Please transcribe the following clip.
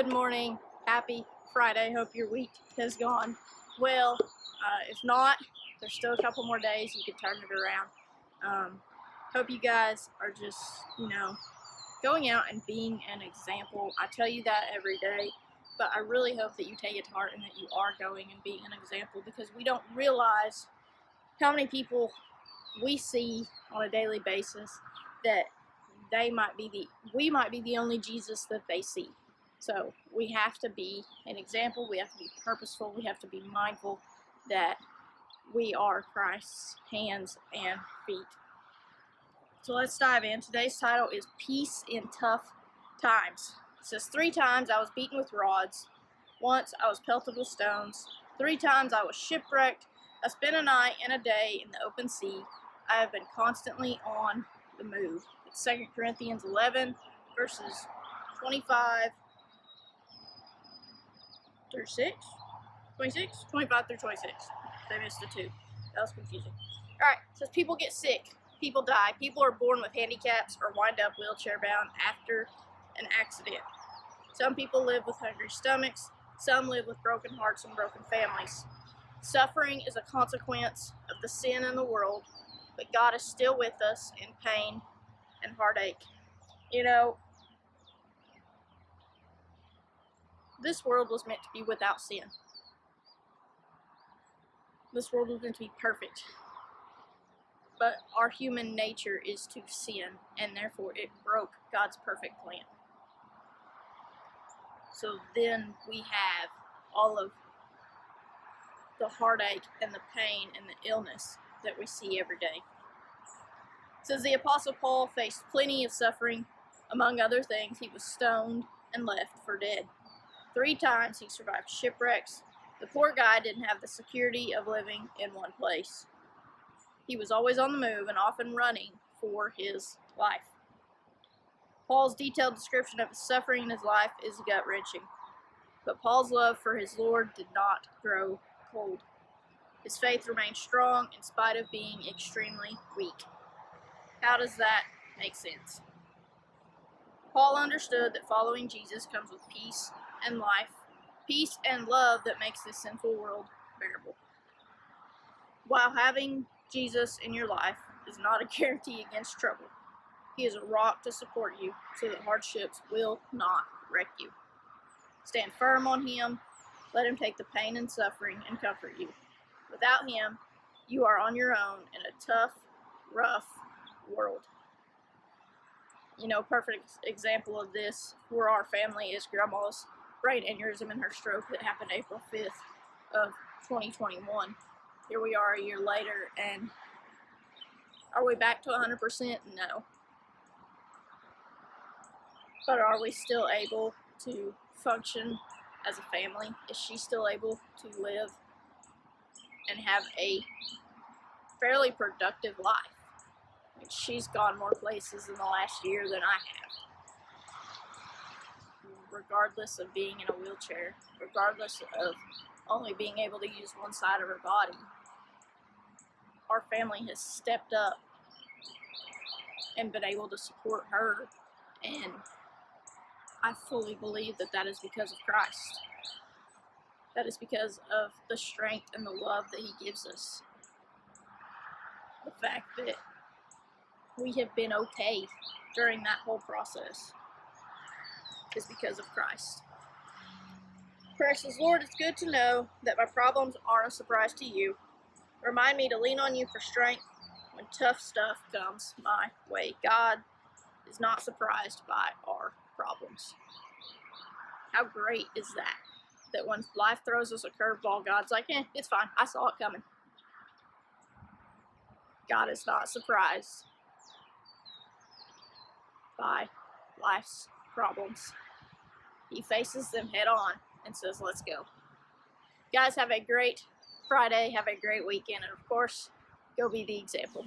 Good morning. Happy Friday. Hope your week has gone well. If not, there's still a couple more days. You can turn it around. Hope you guys are just, going out and being an example. I tell you that every day, but I really hope that you take it to heart and that you are going and being an example, because we don't realize how many people we see on a daily basis that we might be the only Jesus that they see. So we have to be an example. We have to be purposeful. We have to be mindful that we are Christ's hands and feet. So let's dive in. Today's title is Peace in Tough Times. It says, 3 times I was beaten with rods. Once I was pelted with stones. 3 times I was shipwrecked. I spent a night and a day in the open sea. I have been constantly on the move. It's 2 Corinthians 11, verses 25 through 25 through 26. They missed the 2. That was confusing. Alright, it says people get sick. People die. People are born with handicaps or wind up wheelchair bound after an accident. Some people live with hungry stomachs. Some live with broken hearts and broken families. Suffering is a consequence of the sin in the world, but God is still with us in pain and heartache. This world was meant to be without sin. This world was meant to be perfect. But our human nature is to sin, and therefore it broke God's perfect plan. So then we have all of the heartache and the pain and the illness that we see every day. It says the Apostle Paul faced plenty of suffering. Among other things, he was stoned and left for dead. 3 times he survived shipwrecks. The poor guy didn't have the security of living in one place. He was always on the move and often running for his life. Paul's detailed description of his suffering in his life is gut-wrenching. But Paul's love for his Lord did not grow cold. His faith remained strong in spite of being extremely weak. How does that make sense? Paul understood that following Jesus comes with peace and life, peace and love that makes this sinful world bearable. While having Jesus in your life is not a guarantee against trouble, he is a rock to support you so that hardships will not wreck you. Stand firm on him. Let him take the pain and suffering and comfort you. Without him, you are on your own in a tough, rough world. Perfect example of this for our family is Grandma's brain aneurysm and her stroke that happened April 5th of 2021. Here we are a year later, and are we back to 100%? No. But are we still able to function as a family? Is she still able to live and have a fairly productive life? She's gone more places in the last year than I have. Regardless of being in a wheelchair, regardless of only being able to use one side of her body, our family has stepped up and been able to support her, and I fully believe that that is because of Christ. That is because of the strength and the love that he gives us. The fact that we have been okay during that whole process is because of Christ. Precious Lord, it's good to know that my problems aren't a surprise to you. Remind me to lean on you for strength when tough stuff comes my way. God is not surprised by our problems. How great is that? That when life throws us a curveball, God's like, it's fine. I saw it coming. God is not surprised by life's problems. He faces them head on and says, let's go. Guys, have a great Friday. Have a great weekend. And of course, go be the example.